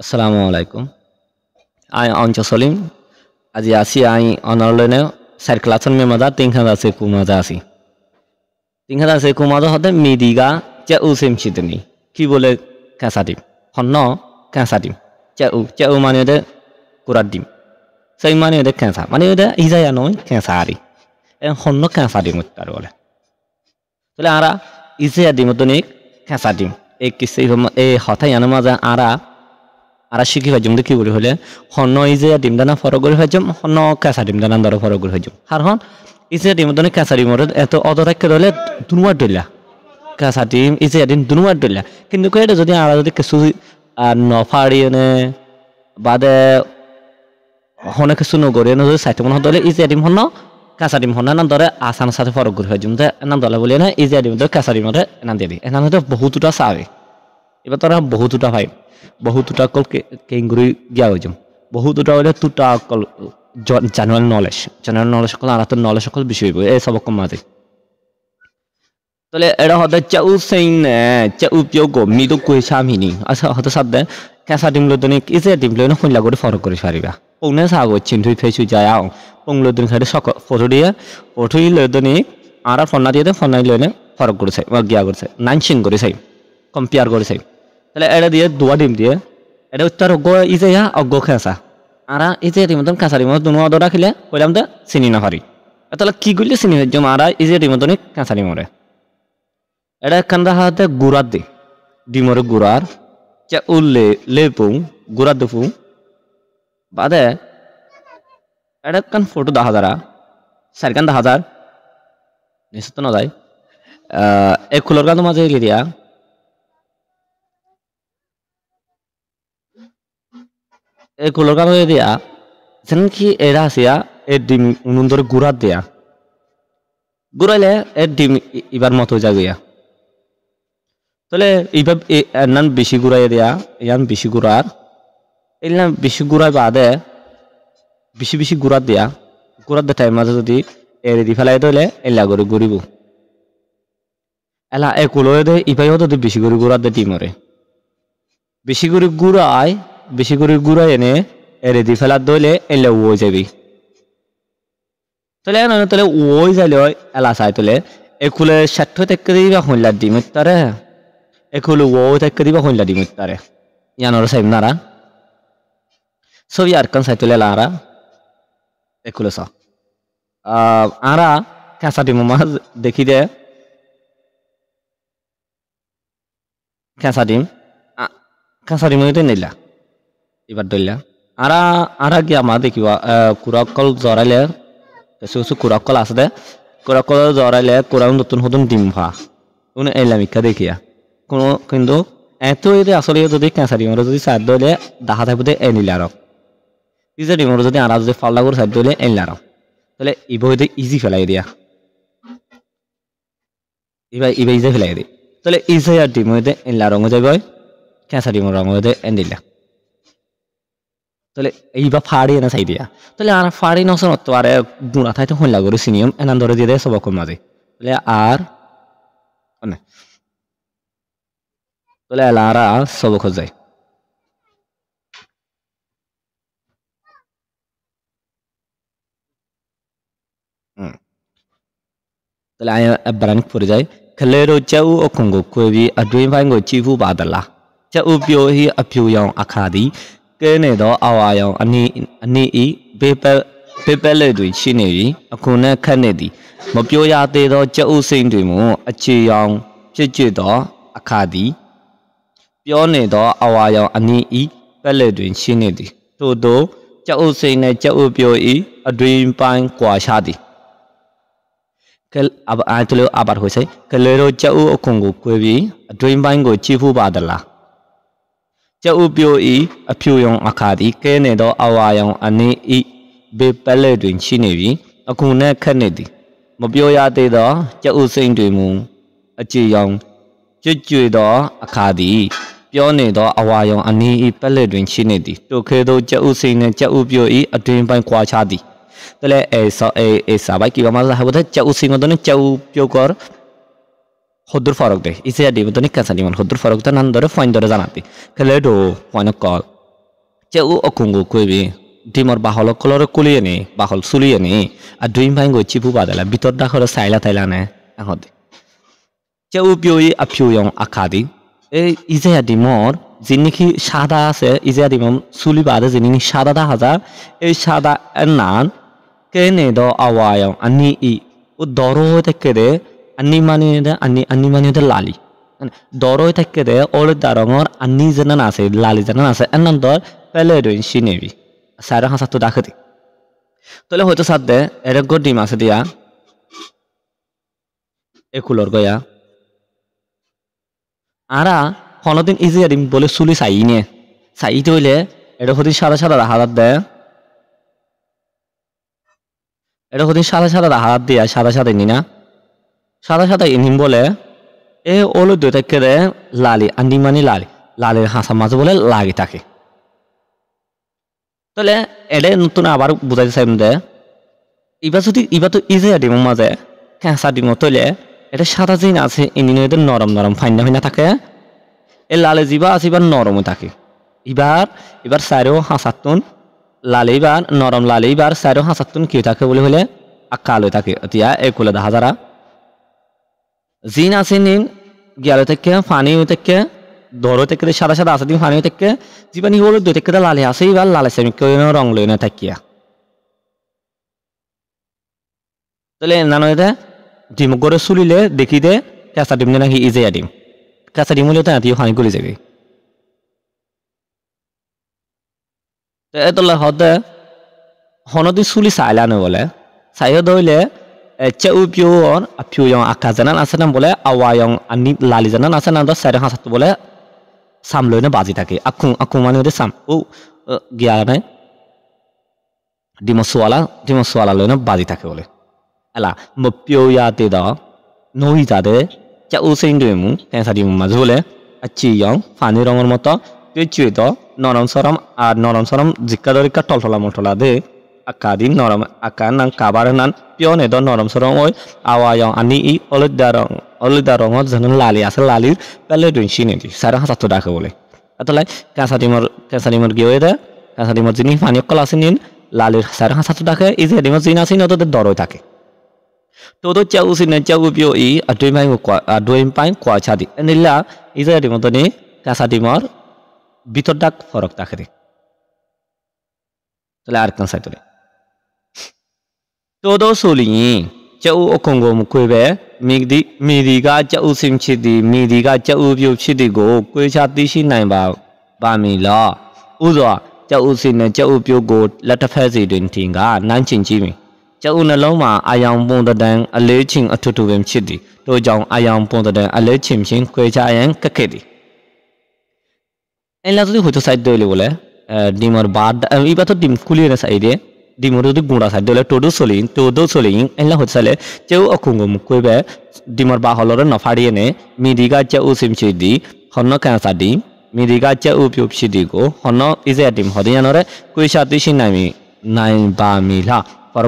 আসসালামু আলাইকুম। আই অঞ্চ সলিম। আজি আসি আই অনলাইনে সাইড ক্লাসন মেমাদা 3000 কুমাদা আসি। 3000 কুমাদা হতে মিদিগা চে উসিম চিদনি। কি বলে ক্যাঁচা ডিম হন্ন ক্যাঁচা ডিম চে উ মানে ওদের কুড়ার ডিম সেই মানে ওদের ক্যাঁচা মানে ওদের ইজায়া নয় ক্যাঁচা আরি হন্ন ক্যাঁচা ডিম তার বলে তাহলে আরা ইজায়া ডিম দনিক ক্যাঁচা ডিম এই কিসে এই হঠাৎ জানো মাজা আরা শিখি ভাজম দেখি বলি হলে হন্ন ইজে ডিমদানা ফরক করে ভাজম হন্ন কাঁচা ডিমদানা দর ফরক করে ভাজম আর হন ইজে ডিম দনে কাঁচা ডিমর এত অদরাক্য দলে দুনুয়ার ডইলা কাঁচা ডিম ইজে ডিম দুনুয়ার ডইলা কিন্তু কইটা যদি আরা যদি কিছু নফাড়ি নে বাদে হনে কিছু নগরে ন যদি সাইতে মন দলে ইজে ডিম হন্ন কাঁচা ডিম হন্ন না দরে আসান সাথে ফরক করে ভাজম তে না দলে বলি না ইজে ডিম দরে কাঁচা ডিমরে না দিয়ে দি এনা হতে বহুতটা সাবে এবার তোরা বহুতটা ভাই বহুতটা কল কেঙ্গুরি গিয়া হইজম বহুতটা হইলে তুটা কল জেনারেল নলেজ কল আর নলেজ সকল বিষয় হইব এই সব কম মাঝে তাহলে এটা হতে চাউ সেইন চাউ পিওগ মিদু কই সামিনি আচ্ছা হতে সাদে কাঁচা ডিম লদনি ইজে ডিম লদনি হইলা করে ফরক করে পারিবা পৌনে সাগো চিন্তুই ফেসু যায় পং লদনি খাইতে সক ফটো দিয়ে ফটোই লদনি আর ফন্না দিয়ে ফন্নাই লইনে ফরক করেছে বা গিয়া করেছে নাইনসিং করেছে কম্পেয়ার করেছে তাহলে এটা দিয়ে দুয়া ডিম দিয়ে এটা উত্তর অজ্ঞ ইজে অজ্ঞ খেঁচা আর ইজে ডিমতন কাঁচা ডিম দুনো অদরা খেলে কইলাম তো চিনি না পারি তাহলে কি করলে চিনি হইজম আর ইজে ডিমতন কাঁচা ডিমরে এটা একখান হাতে গুড়ার দি ডিমরে গুড়ার চা উল্লে লেপুং গুড়ার দুপুং বাদে এটা একখান ফটো 10,000 চারিখান 10,000 নিশ্চিত না যায় এক খুলোর গান মাঝে দিয়া এই কুলোর কাম দিয়া যেন কি এরা আসিয়া এই ডিম উনুন ধরে গুড়ার দেয়া গুড়াইলে এর ডিম এবার মতো জাগিয়া তাহলে এইবার নান বেশি গুড়াই দেয়া ইয়ান বেশি গুড়ার এলাম বেশি গুড়াই বাদে বেশি বেশি গুড়ার দেয়া গুড়ার দে টাইম মাঝে যদি এর দি ফেলাই দিলে এলা করে গুড়িব এলা এ কুলো দে ইবাইও যদি বেশি করে গুড়ার দে ডিমরে বেশি করে গুড়াই এনে এরে দি ফেলার দইলে এলে ও যাবি তাহলে তাহলে ওই যাইলে এলা চাই তোলে একুলে 60 থেকে দিবা হইলা ডিম তারে একুলে ও থেকে দিবা হইলা ডিম তারে ইয়ানোর সাইব নারা সবই আর কান চাই তোলে লারা একুলে সা আরা কাঁচা ডিম মাছ দেখি দে কাঁচা ডিম নিলা এবার দইলা আরা কি আমার দেখিবা কুড়াকল জরাইলে কিছু কিছু কুড়াকল আছে দে কুড়াকল জরাইলে কুড়াও নতুন নতুন ডিম ভা কোনো এলামিকা দেখিয়া কোনো কিন্তু এত এতে আসলে যদি কাঁচা ডিমর যদি সার দইলে দেখা থাকবে এনিলে আর ইজে ডিমর যদি আরা যদি ফাল্লা করে সার দইলে এনিলে আর তাহলে ইবইতে ইজি ফেলাই দিয়া ইবা ইজে ফেলাই দি তাহলে ইজে আর ডিম হইতে এনিলা রঙ যাবে কাঁচা ডিমর রঙ হইতে এনিলা তাহলে এইবার ফাড়ি এনে চাই দিয়া তাহলে আর ফাড়ি নসন তো আর গুণা থাইতে হইলা করে সিনিয়ম এনান ধরে দিয়ে দেয় সবকম মাঝে তাহলে আর তাহলে এলারা সবক যায় তাহলে আয় বারানিক পড়ে যায় খেলেরো চাউ ও কঙ্গো কবি আডুই ভাঙ্গো চিফু বাদলা চাউ পিও হি আপিউ ইয়াং আখাদি কেনে দ আওয়ায়ং ani i paper လေးတွေရှိနေပြီအခုနဲ့ခက်နေသည်မပြောရသေးသောကြက်ဥစိမ့်တွေမူအခြေရောင်ဖြစ်ကျွသောအခါသည်ပြောနေသောအဝါရောင်အနီးဤပက်လက်တွင်ရှိနေသည်ထို့သောကြက်ဥစိမ့်နှင့်ကြက်ဥပြိုဤအတွင်ပိုင်းကွာခြားသည်ကဲအားတလို့အပါဟိုဆိုင်ကလေးတို့ကြက်ဥအခုံကိုကွဲပြီးအတွင်ပိုင်းကိုကြည့်ဖို့ပါသလားကျုပ်ပြိုဤအဖြူရောင်အခါသည်ကဲနေသောအဝါရောင်အနေဤဘေပလက်တွင်ရှိနေပြီအခုနဲ့ခက်နေသည်မပြောရသေးသောကျုပ်စိမ့်တွေမူအခြေရောင်ကြွသောအခါသည်ပြောနေသောအဝါရောင်အနေဤပလက်တွင်ရှိနေသည်တို့ခဲသောကျုပ်စိမ့်နှင့်ကျုပ်ပြိုဤအတွင်ပိုင်းကွာခြားသည်တလဲအေစာဘိုက်ကိဘာမလာဟဘတဲ့ကျုပ်စိမ့်မတဲ့ကျုပ်ပြိုကောHodur farok deh, isi ada betul nih kan sandi man hodur farok itu nan dore point dore zanati, kalau do point call, che u okungu kuibi dimor bahol kolor kuliye ni bahol suliye ni আর দুই ভাই গো চিপু বাদালা ভিতর দাখর সাইলা তাইলা নে আহদি che u pioi apyong akadi এই ইজেয়া ডিমর যিনিকি সাদা আছে ইজেয়া ডিমম সুলি বাদে যিনি সাদা দা হাজা এই সাদা নান কেনে দ আওয়ায়ং আনি ই ও দরো থেকে দে আনি মানি দে লালি দরো থেকে দে ওল দারঙর আনি জানান আছে লালি জানান আছে এনন দর পেলে দইন সিনেবি সারা হাসা তো ডাকতি তলে হয়তো সাদে এরে গো ডিম আছে দিয়া একুলর গয়া আরা হনদিন ইজি ডিম বলে সুলি সাই নে সাই তইলে এটা হদিন সাদা সাদা হাজার দে এটা হদিন সাদা সাদা হাত দিয়া সাদা সাদা নি না সাদা সাদা ইনিম বলে এ ওলো দুই থেকে দে লালি আন্দি মানি লালি লালির হাসা মাঝে বলে লাগি থাকে তাহলে এটা নতুন আবার বুঝাইতে চাইম দে ইবা তো ইজি ডিম মাঝে কেঁচা ডিম তৈলে এটা সাদা জিন আছে ইনি নরম নরম ফাইনা ফাইনা থাকে এ লালে জিবা আছে এবার নরমও থাকে এবার সাইরেও হাসাতুন লালে এবার নরম লালে এবার সাইরেও হাসাতুন কি থাকে বলে হলে আকালো থাকে এতিয়া এই কোলে দেখা যারা জিন আছে নিন গিয়ালো থেকে ফানি থেকে ধরো থেকে সাদা সাদা আছে দিন ফানি থেকে জীবানি হলো দুই থেকে লালে আছে এবার লালে সেমি কেউ রং লই না থাকিয়া তাহলে না নয় ডিম গড়ে চুলিলে দেখি দে কেঁচা ডিম নাকি ইজেয়া ডিম কেঁচা ডিম হলেও তাই ফানি গলি যাবে এতলা হদে হনদি চুলি চাইলানো বলে চাইও ধরলে চে উ পিওর পিওয়ং আকা জানান আছে না বলে আওয়ায়ং আনি লালি জানান আছে না সাইডে হাসাতো বলে সামলই না বাজি থাকে আকুং মানে ওদের সাম ও গিয়া নাই ডিমসওয়ালা লই না বাজি থাকে বলে এলা মপিওয়াতে দ নই যাদে চা উ সিং দেমু কেঁচা ডিম মাঝে বলে চিয়ং ফানি রঙের মতো তুই চুই দ নরম সরম জিক্কা দরিকা টলটলা মটলা দে আকা দিন নরম আকা নাং কাবার নান পিয়নে দ নরম সরম ওই আওয়ায়ং আনি ই অলদা রঙত যেন লালি আছে লালির পেলে দুই সিনে দি সারা হাসাতো ডাকে বলে এতলাই কেঁচা ডিমর গিয়ে দে কেঁচা ডিমর যিনি ফানি কল আছে নিন লালির সারা হাসাতো ডাকে এই যে ডিমর যিনি আছে নতদের দরই থাকে todo chau sin chau pio i adoi pai kwa chadi enilla iza di motoni kasa dimor bitor dak forok takre tole ar kan sai tole todo soli chau okongo mukwebe midi ga chau sim chidi midi ga chau pio chidi go kwe chati shi nai ba mi la uzo chau sin chau pio go lataphe si din tinga nan chin chi mi chau na long ma ayang pon da dang a le ching atutu bem chidi to jong ayang pon da dang a le chim chin kwe cha yang kakedi en la to hoto side dole bole dimor bad iba to dim kuliye na side dimor to gunda side dole todo solin en la hot sale chau akungo mukwe be dimor ba holor na fadiye ne midiga chau sim chidi honno kan sadi midiga chau pyop chidi go honno ize dim hodiyanore kwe cha ti shin nai ba mi la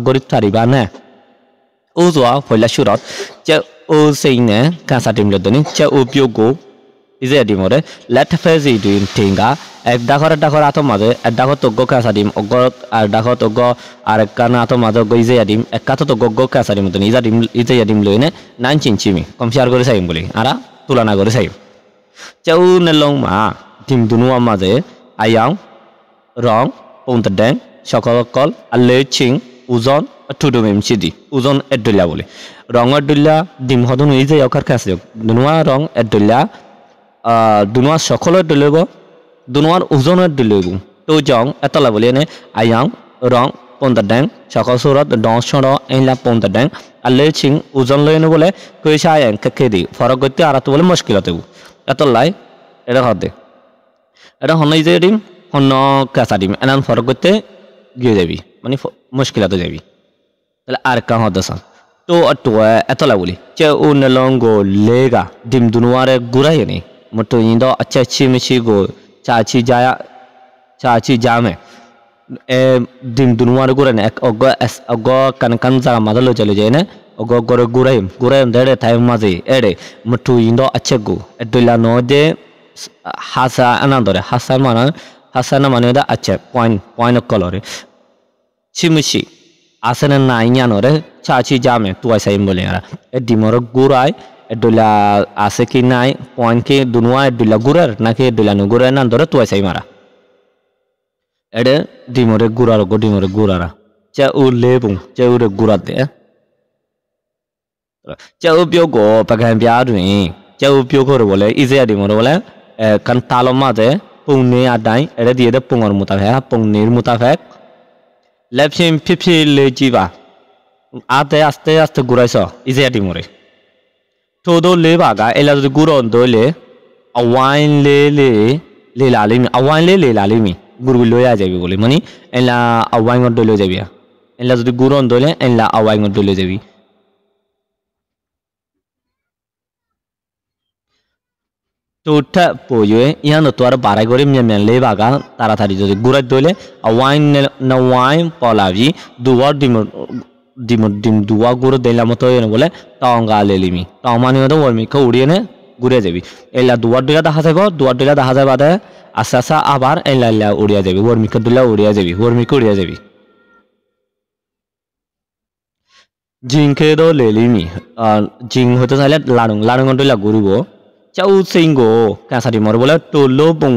গরিব তারিবা না ও জোয়া ফয়লা সুরত চে ও সেইনে কাঁচা ডিম লদনি চে ও পিওগো ইজে ডিমরে late ফেজি দুইন টিঙ্গা এক ডাখর আতো মাঝে এক ডাখর তগ্গ কাঁচা ডিম অগ্র আর ডাখর তগ্গ আর এক কানা আতো মাঝে ইজে ডিম এক কাতো তো গগ্গ কাঁচা ডিম মতন ইজে ডিম লইনে নাইন চিনচিমি কম্পেয়ার করে চাইম বলি আরা তুলনা করে চাইম চে ও নেলং মা ডিম দুনুয়া মাঝে আয়াং রং পৌন্ত ড্যাং সকল কল আলে চিং ওজন টুডু মেম চিদি ওজন এডলিয়া বলে রং এডলিয়া ডিম হদন এই যে অকার কাছে দুনুয়া রং এডলিয়া দুনুয়া সকল এডলিব দুনুয়ার ওজন এডলিব তো জং এতলা বলে নে আয়াং রং পন্দ ড্যাং সকল সুরত দশ ছড় এলা পন্দ ড্যাং আলে চিং ওজন লইনে বলে কইসা আয়াং কাকে দি ফরক গতি আর তো বলে মুশকিল হতে এতলাই এটা হদে এটা হন এই যে ডিম হন কাঁচা ডিম এনান ফরক গতে গিয়ে যাবি মানে মুশকিলাতে যাবি তাহলে আর কা হদসা তো অটোয়া এতলা বলি চে ও নলঙ্গো লেগা ডিম দুনুয়ারে গুরাই নি মতো ইন্দো আচ্ছা চিমিচি গো চাচি জামে এ ডিম দুনুয়ারে গুরাই এক অগ কান জায়গা মাদলো চলে যায় না অগ গরে গুরাই দেড়ে তাই মাঝে এড়ে মতো ইন্দো আচ্ছা গো এডলা নো দে হাসা আনন্দরে হাসা মানে হাসানা মানে হদা আচ্ছা পয়েন্ট কলরে চিমুচি আসেনা নাই জানরে চাচি জামে তুয়াই সাইম বলে আর এ ডিমর গুড়াই এডুলা আছে কি নাই পয়েন্ট কি দুনুয়া এডুলা গুড়ার নাকি এডুলা নু গুড়ার না ধরে তুয়াই সাই মারা এডে ডিমরে গুড়ার গো ডিমরে গুড়ারা চা উ লেবুং চা উরে গুড়া দে চা উ পিও গো পাগান বিয়া দুই চা উ পিও করে বলে ইজে ডিমরে বলে কান তালো মাঝে পুংনে আদাই এডে দিয়ে দে পুঙর মুতাফে পুংনির মুতাফে লেপসিম ফিফি লেজিবা আতে আস্তে আস্তে গুড়াইছ ইজে ডিমরে todo le baga ela do guron dole awain le lalimi awain le lalimi guru loya jabi bole mani ela awain god dole jabi ela যদি গুরন দলে ela awain god dole jabi তোটা পয়ে ইয়ানো তো আর বারাই করে মিয়ান লে বাগা তাড়াতাড়ি যদি গুড়াই দলে awain na wain polavi duwa ডিম দুয়া গুড়ো দিলাম মতো বলে টঙ্গা লেলিমি টং মানে হতো ওরমিকে উড়িয়ে নে ঘুরে যাবি এলা দুয়ার দিলা দেখা যাব দুয়ার দিলা দেখা যায় বাদে আস্তে আস্তে আবার এলা উড়িয়া যাবি ওরমিকে দিলা উড়িয়া যাবি ওরমিকে উড়িয়া যাবি জিংকে দো লেলিমি জিং হতে চাইলে লাড়ুং দিলা ঘুরিব চাউ সিংগো কাঁসারি মরে বলে টোলো বং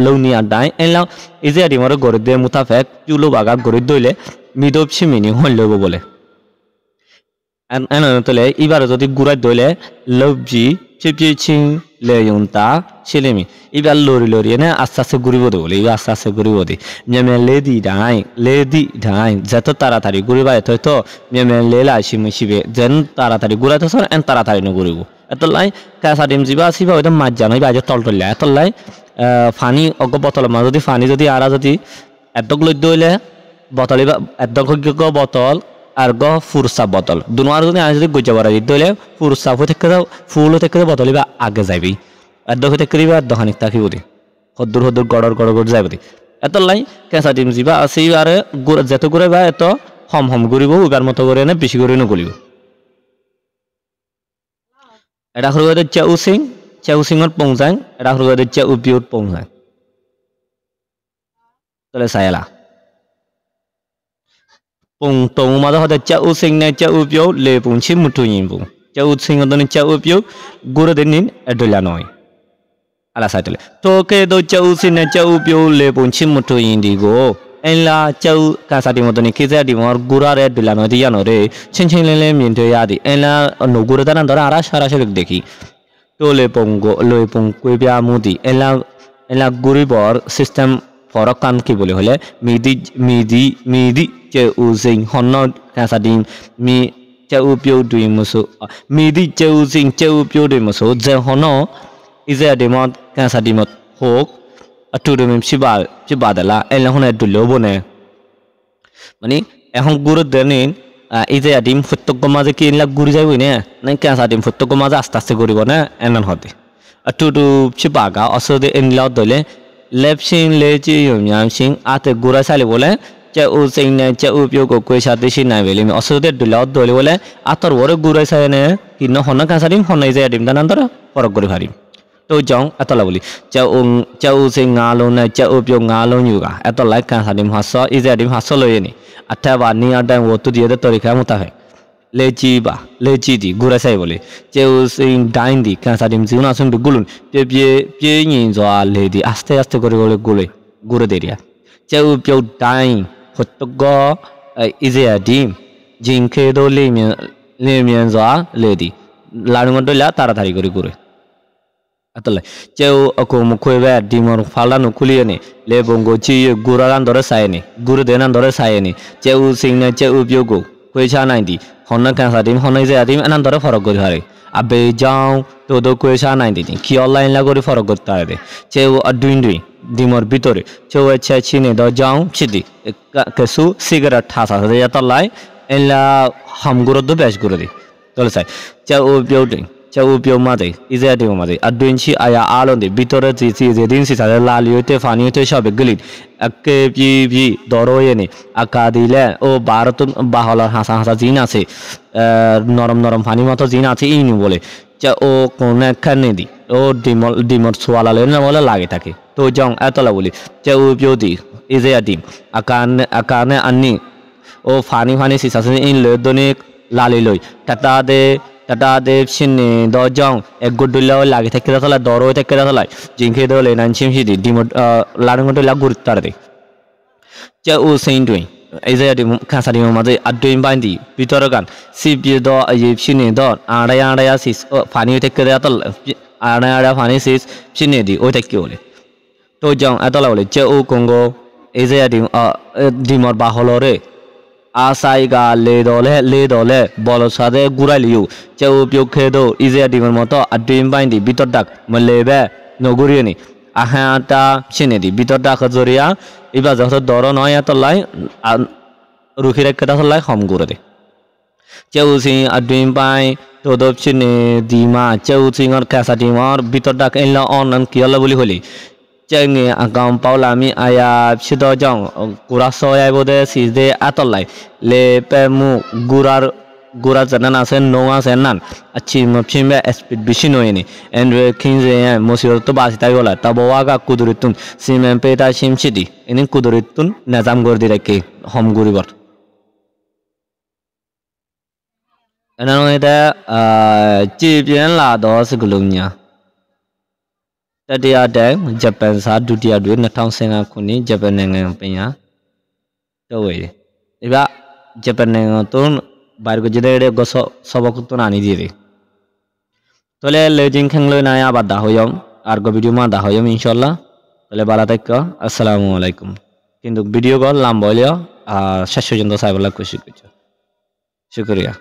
লৌনি আদায় এলা ইজে আদি মরে গড়ে দিয়ে মুতাফেক চুলো বাগা গড়ে দইলে মিদব সিমিনি হল লব বলে তলে এবার যদি গুড়াই দইলে লবজি চিপি চিং লেয়ুনতা ছেলেমি এবার লড়ি এনে আস্তে আস্তে ঘুরিব দে বলে এবার আস্তে আস্তে ঘুরিব দে মেমে লেদি ঢাই যত তাড়াতাড়ি ঘুরিবা এত তো মেমে লেলা সিমিবে যেন তাড়াতাড়ি ঘুরাইতে এন তাড়াতাড়ি ন ঘুরিব এতলাই কাঁচা ডিম যা আসিবা ওইটা মাছ জানাই বাজে তলতলিয়া এতলাই ফানি অগ বতল মা যদি ফানি যদি আরা যদি এতক লই দইলে বতল এতক বতল আর গ ফুরসা বতল দুনোয়ার যদি আজ যদি গজা বাড়া দিতে হলে ফুরসা হয়ে থেকে ফুল থেকে বতল বা আগে যাবি এত হয়ে থেকে দোকানিক থাকিব দি হদ্দুর গড় যাইব দি এত লাই কেঁচা ডিম যা আছে আর যেত করে বা এত হম ঘুরিব এবার মতো করে এনে বেশি করে নগলিব এটা হল চেউ সিংত পৌঁছায় এটা হল চেউ বিউত পৌঁছায় তাহলে চাইলা Pung tong ma da chau sing na chau pyo le pung chim mutu yin pung chau sing don chau pyo guru denin adola noi ala saitele to ke do chau sing na chau pyo le pung chim mutu yin di go en la chau ka sa di mo don ke sa di mo gura re adola noi di ya no re chin le min de ya di en la no guru da nan dora ara sara sara dekhi to le pung go le pung kwe bya mu di en la guru bor system Furqan কি বলে হলে মিদি চে oozing হন কাঁচা ডিম me চে উপিও দুই মুসু মিদি চে উজিং চে উপিও দুই মুসু যে হন ইজে ডিমত কাঁচা ডিমত হোক আটু ডিম সিবা দেলা এলে হনে দুলেও বনে মানে এখন গুরু দেনিন ইজে ডিম ফত্যক মাঝে কি এলা গুড়ি যাইব নে না কাঁচা ডিম ফত্যক মাঝে আস্তে আস্তে করিব না এনন হতে আটু সিবাগা অসদে এনলাও দলে লেপসিং লেজি ইউনিয়ামসিং আতে গুড়া সালে বলে চে উ সিং নে চে উ পিও কো কই সাথে সি নাই বেলি অসদে দুলাও দলে বলে আতর ওরে গুড়া সালে নে কিন হন কাঁচারিম হন ইজে ডিম দানান্তর ফরক করে ভারিম তো জং এতলা বলি চে উ সিং গালো নে চে উ পিও গালো নিউগা এত লাই কাঁচারিম হাস ইজে ডিম হাস লইনি আটা বা নি আটা ও তো দিয়ে দে তরিকা মুতাফে lazy di gura sai bole cheu sin dain di kansa dim juna sum gulun pye yin zwa le di aste kore gure deria cheu pyo dain photgo ize dim jinkhe do le myen zwa le di larung do la taratari kore gure atole cheu akom khwe ba dimor phalanu khuliye ne le bongo chi gura ran dore sai ne guru denan dore sai ne cheu sin ne cheu pyo go khwe cha nai di হন কাঁচা ডিম হন যে ডিম এনান ধরে ফরক করে হারে আবে যাও তো দো কুয়েশা নাই দিন কি অনলাইন লা করে ফরক করতে হারে চেউ দুই ডিমর ভিতরে চেউ আচ্ছা চিনে দ যাও চিদি কেসু সিগারেট ঠাসা হয়ে যা তলাই এলা হামগুরো দো বেশ করে দি তলে চাই চেউ বিউডিং চেউ বিউ মাদে ইজে ডিম মাদে আর দুই ছি আয়া আলো দি ভিতরে চিচি যে দিন সি সালে লালি হইতে ফানি হইতে সব গলি আকে পি দরো এনে আকা দিলে ও ভারত বাহলার হাসা জিন আছে নরম ফানি মতো জিন আছে ইনি বলে চা ও কোন খানে দি ও ডিমর সোয়ালা লে না বলে লাগে থাকে to jong atola wuli che u beauty is a dim akane anni o fani si sasin in le doni lali loi tata de shin do jong ek gudulo lagi thekira thala doro thekira thala jingke do le nan chim hidi dim larung do la gurtar de che u sein doing is a dim khasa dim ma de adwin bandi pitorogan si bi do ayi shin do araya sis fani thekira tal araya fani sis shin di o thekyo le to jong atola wuli che u kongo is a dimor baholore asaiga le dole bolo sade guraliu cheu pyokhedo ize dimor moto adwin bindi bitordak malebe noguriani ahata chinedi bitordak khozoria iba joto doro noya tolai rukhire keda tolai khom gurade cheu sin adwin bai todop chine dima cheu singor kasa dimor bitordak enla onan kiyala boli holi Changi agam paulami aya chido jong kuraso ya bode side atolai le pemu gura janana sen noa senan achi mapchimbe speed bishino ini and kinze ya mosio to basita yola tabowaga kuduritun simen peta shimchidi ini kuduritun nazam gordi reke hom guribor enano ida chi pian la do sigulumnya Tadiya dang Japan sa dutia dwe 2015 kuni Japan nengang penya tawe iba Japan nengang tun bair ko jide go sobok tun ani dire tole lejing khang lo na ya bada hoyom ar go video ma da hoyom insyaallah tole bala takka assalamu alaikum কিন্তু video call লাম্বা হলেও 700 জন তো সাইবলা খুশি করছে শুকরিয়া